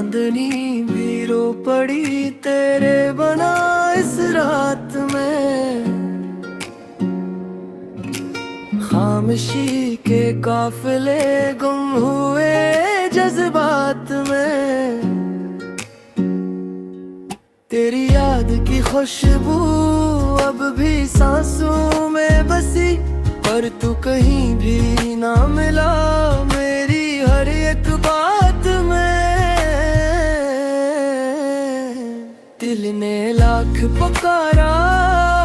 चांदनी भी रो पड़ी तेरे बना इस रात में। खामोशी के काफिले गुम हुए जज्बात में। तेरी याद की खुशबू अब भी सांसों में बसी, पर तू कहीं भी ना मिला मेरी हर एक बात में। दिल ने लाख पुकारा,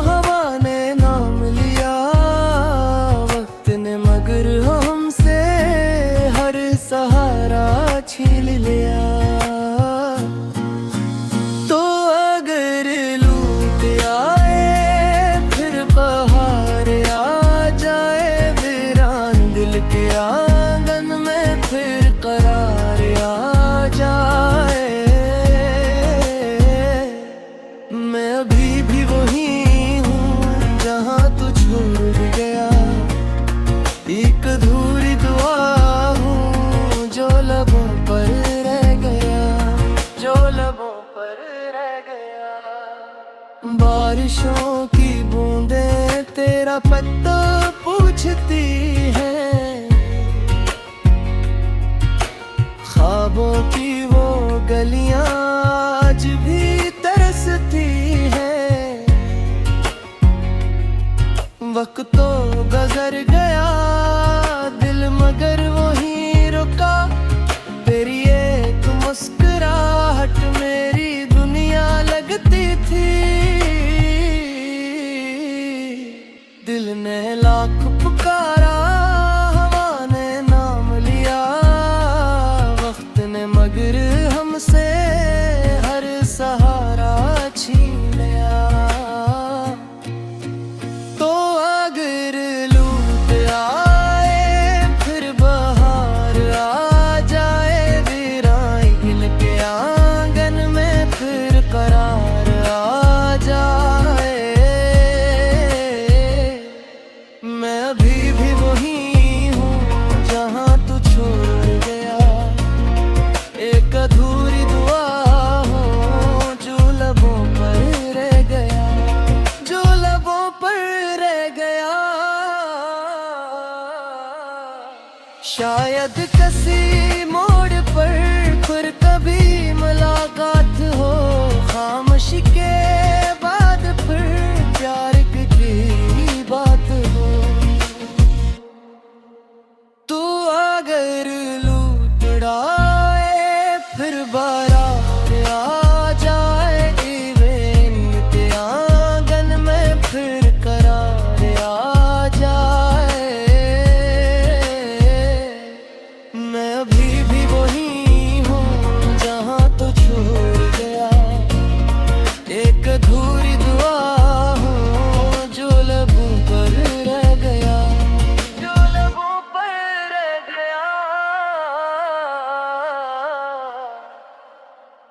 हवा ने नाम लिया, वक्त ने मगर हमसे हर सहारा छीन लिया। तो अगर लूट आए फिर बहार आ जाए, वीरान दिल के आंगन में फिर करार आ जाए। मैं अभी भी वही हूँ जहाँ तू छोड़ गया, एक अधूरी दुआ हूँ जो लबों पर रह गया, जो लबों पर रह गया। बारिशों की बूंदें तेरा पत्ता पूछती हैं, ख्वाबों की वो गलियां आज भी तरसती हैं। वक्त तो गुजर गया दिल मगर वहीं रुका, तेरी एक मुस्कुराहट मेरी दुनिया लगती थी। दिल ने लाख पुकारा, हवा ने नाम लिया, वक्त ने मगर हमसे हर सहारा छीन लिया। तो अगर लूट आए फिर बहार आ जाए, वीरान के आंगन में फिर करार आ जाए। मैं अभी भी वही हूँ जहाँ तू छोड़ गया, एक अधूरी दुआ हूँ जो लबों पर रह गया, जो लबों पर रह गया। शायद किसी मोड़ पर फिर कभी मुलाकात हो, खामोशी के बाद फिर प्यार की बात हो। तू अगर लूट आए फिर बारात आ जाए, इवेन के आंगन में फिर करार आ जाए। मैं अभी भी वही हूँ जहाँ तो छोड़ गया, एक अधूरी दुआ हूँ जो लबों पर रह गया, जो लबों पर रह गया।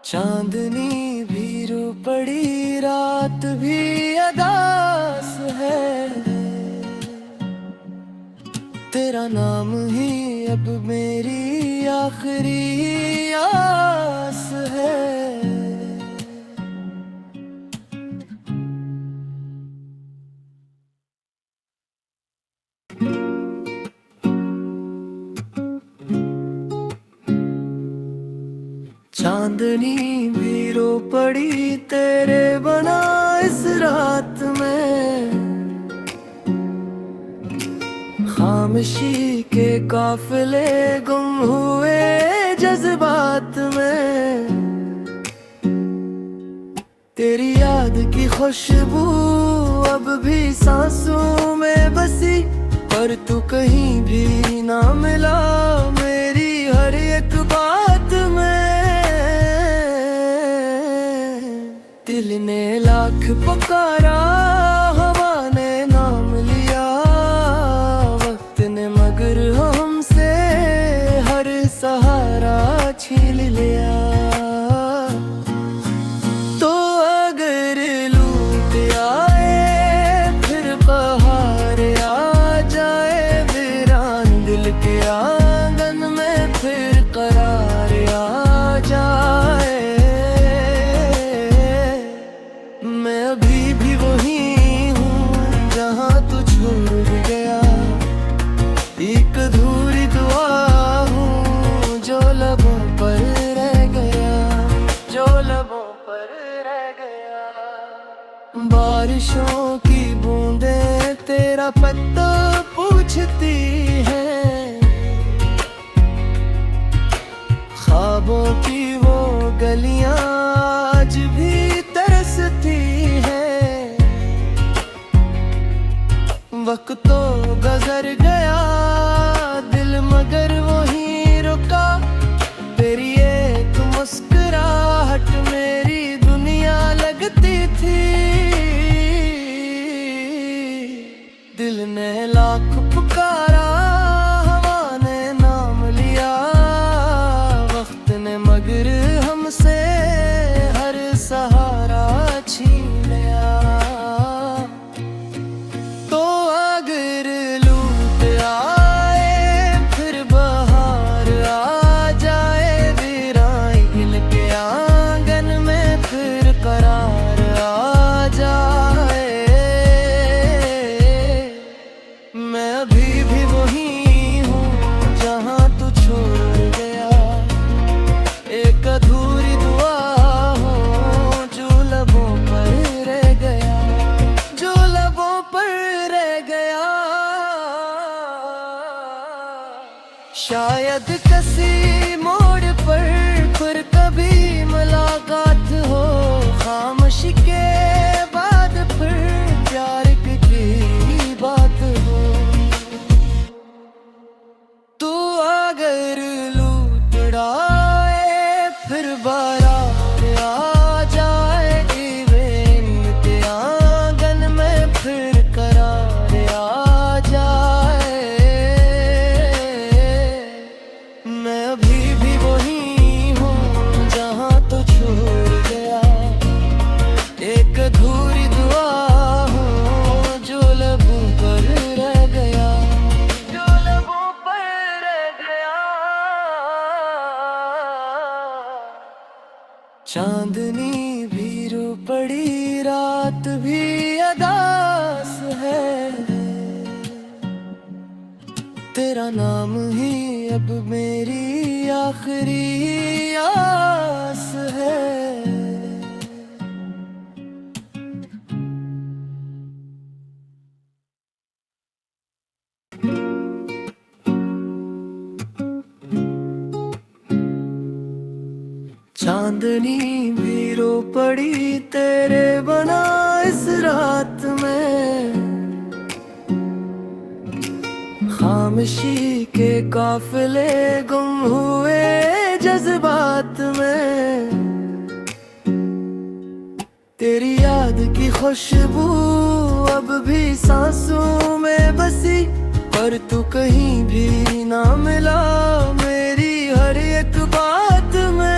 चांदनी भी रो पड़ी रात भी अदास है, तेरा नाम ही अब मेरी आखिरी आस है। चांदनी भी रो पड़ी तेरे बना इस रात में। खामोशी के काफिले गुम हुए जज्बात में। तेरी याद की खुशबू अब भी सांसों में बसी, पर तू कहीं भी ना मिला मेरी हर एक बात में। दिल ने लाख पुकारा, हवा ने नाम लिया, वक्त ने मगर हमसे हर सहारा छीन लिया। तो अगर लूट आए फिर बहार आ जाए, वीरान दिल के आंगन में फिर करार आ जाए। बारिशों की बूंदें तेरा पत्ता पूछती हैं, ख्वाबों की वो गलियां आज भी तरसती हैं। वक्त तो गुजर गया दिल मगर वहीं रुका, तेरी एक मुस्कुराहट मेरी दुनिया लगती थी। दिल ने लाख पुकारा हवा ने नाम लिया, वक्त ने मगर हमसे हर सहारा छीन लिया। तो अगर लूट आए फिर बहार आ जाए, वीराई दिल के आंगन में फिर करार आ जाए। मैं अभी भी वही हूँ जहाँ तू छोड़ गया, एक अधूरी दुआ हो जो लबों पर रह गया, जो लबों पर रह गया। शायद किसी मोड़ पर फिर कभी मुलाकात हो, खामोशी के बाद फिर प्यार की बात हो। तू अगर लूट आए फिर बारात आ जाए, इवेंट के आंगन में फिर करार आ जाए। मैं अभी भी वही हूँ जहाँ तो छोड़ गया, एक अधूरी दुआ हूँ जो लबों पर रह गया, जो लबों पर रह गया। चांदनी भी रो पड़ी रात भी अदास है, तेरा नाम ही अब मेरी आखिरी आस है। चांदनी भी रो पड़ी तेरे बना इस रात में, खामोशी के काफिले गुम हुए जज्बात में। तेरी याद की खुशबू अब भी सांसों में बसी, पर तू कहीं भी ना मिला मेरी हर एक बात में।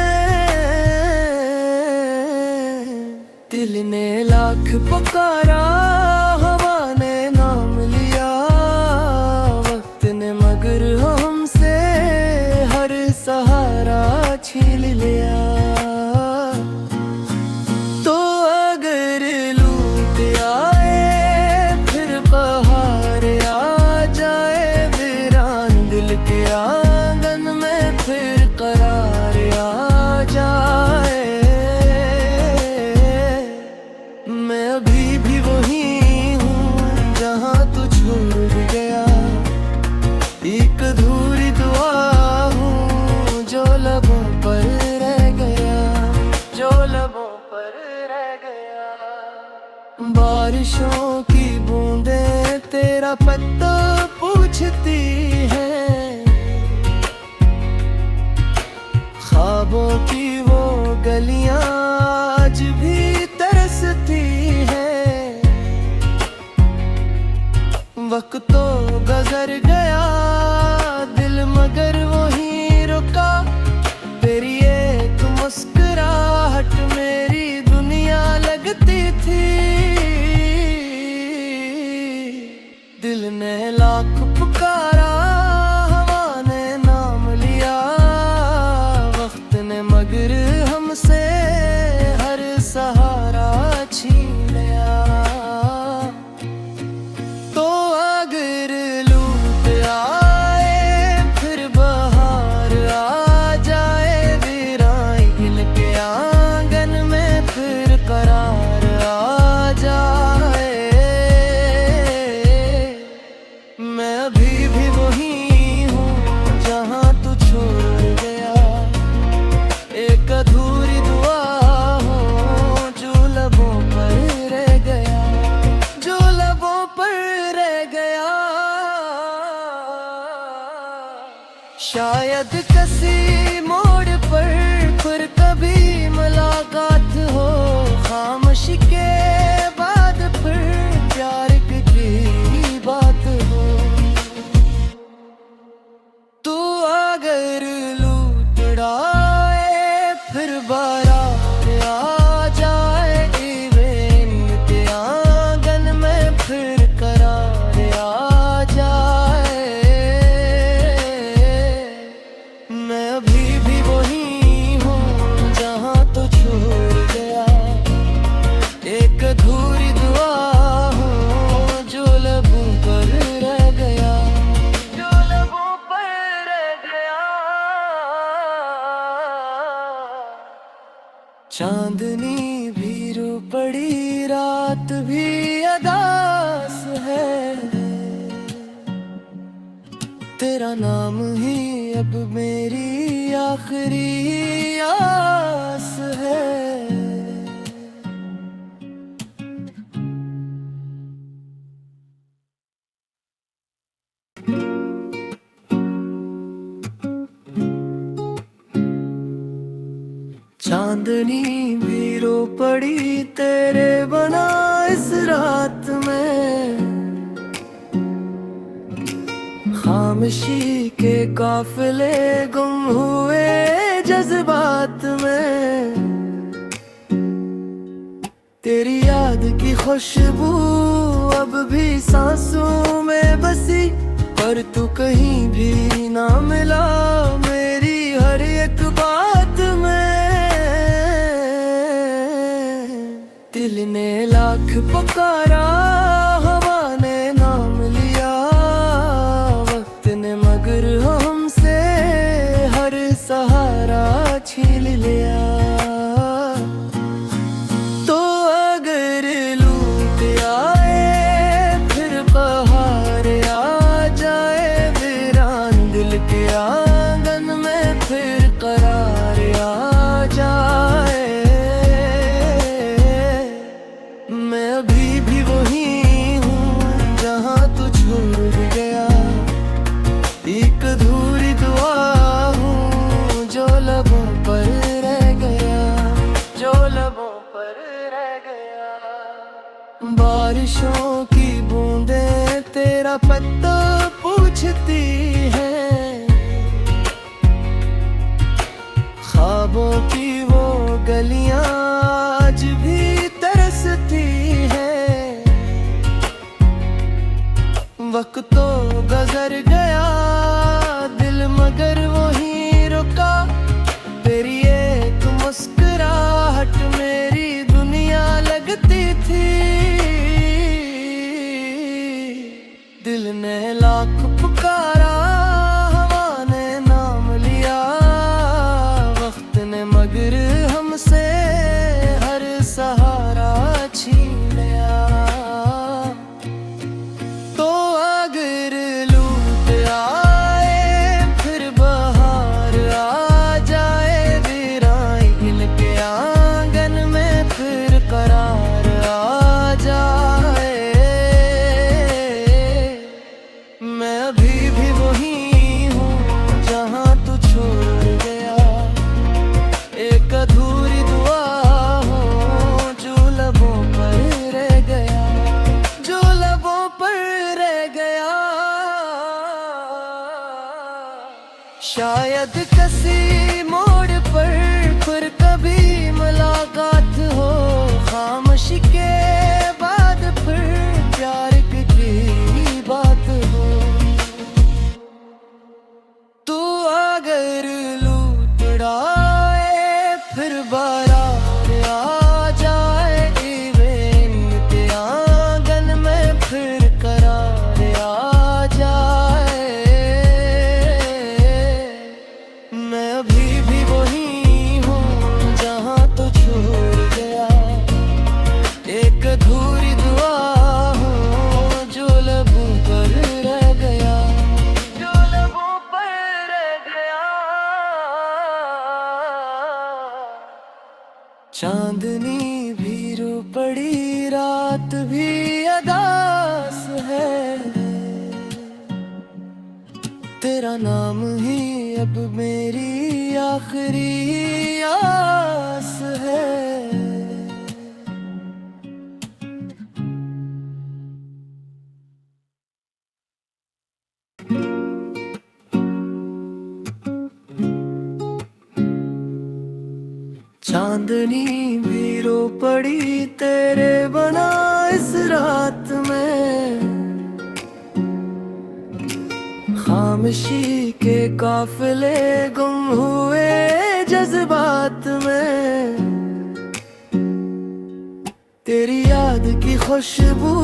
दिल ने लाख पुकारा हवा ने नाम लिया, वक्त ने मगर हमसे हर सहारा छीन लिया। तो अगर लूट आए फिर बहार आ जाए, वीरान दिल के आंगन में फिर करार आ जाए। मैं अभी भी वही हूँ जहाँ तू छोड़ गया, एक अधूरी दुआ हूँ जो लबों पर रह गया, जो लबों पर रह गया। बारिशों की बूंदें तेरा पत्ता पूछती हैं, ख्वाबों की वो गलियां आज भी तरसती हैं। वक्त तो गुजर गया दिल मगर वहीं रुका, तेरी एक मुस्कुराहट मेरी दुनिया लगती थी। दिल ने लाख पुकारा हवा ने नाम लिया, वक्त ने मगर हमसे हर सहारा छीन लिया। तो अगर लूट आए फिर बहार आ जाए, वीराई दिल के आंगन में फिर करार आ जाए। अभी भी वही हूँ जहाँ तू छोड़ गया। एक अधूरी दुआ हो जो लबों पर रह गया, जो लबों पर रह गया। शायद किसी मोड़ पर फिर कभी मुलाकात हो, खामोशी के बाद फिर प्यार की बात हो। तू अगर लूट उड़ाए फिर बारात आ जाए, इवेंट के आंगन में फिर करार आ जाए। मैं अभी भी वही हूँ जहाँ तो छोड़ गया। एक अधूरी दुआ हो जो लबों पर रह गया, जो लबों पर रह गया। चांदनी भी रो पड़ी, रात भी अदास है। तेरा नाम ही अब मेरी आखिरी आस है। चांदनी भी रो पड़ी तेरे बना इस रात में। खामोशी के काफिले गुम हुए जज्बात में। तेरी याद की खुशबू अब भी सांसों में बसी, पर तू कहीं भी ना मिला मेरी हर एक बात में। दिल ने लाख पुकारा, हवा ने नाम लिया, वक्त ने मगर हमसे हर सहारा छीन लिया। तो अगर लूट आए फिर बहार आ जाए, वीरान दिल के आंगन में फिर करार आ जाए। मैं अभी भी वही हूँ जहाँ तू छोड़ गया। एक अधूरी दुआ हूँ जो लबों पर रह गया, जो लबों पर रह गया। बारिशों की बूंदें तेरा पत्ता पूछती हैं, ख्वाबों की वो गलियां आज भी तरसती हैं। वक्त तो गुजर गया दिल मगर वहीं रुका, तेरी एक मुस्कुराहट मेरी दुनिया लगती थी। दिल ने लाख पुकारा, हवा ने नाम लिया, वक्त ने मगर हमसे हर सहारा छीन लिया। तो अगर लूट आए फिर बहार आ जाए, वीरान के आंगन में फिर करार आ जाए। मैं अभी भी वही हूँ जहाँ तू छोड़ गया। एक अधूरी दुआ हो जो लबों पर रह गया, जो लबों पर रह गया। शायद किसी मोड़ पर फिर कभी मुलाकात हो, खामोशी के बाद फिर प्यार की बात हो। तू अगर लूट उड़ाए फिर बारात आ जाए, इवेंट के आंगन में फिर करार आ जाए। मैं अभी भी वही हूँ जहाँ तो छोड़ गया। एक अधूरी दुआ हो चांदनी भी रो पड़ी, रात भी अदास है। तेरा नाम ही अब मेरी आखिरी आस है। चांदनी भी रो पड़ी तेरे बना इस रात में। खामोशी के काफिले गुम हुए जज्बात में। तेरी याद की खुशबू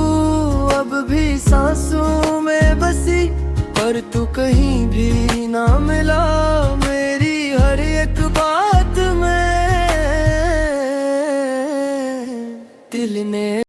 अब भी सांसों में बसी, पर तू कहीं भी ना मिला मेरी हर एक बात में। दिल ने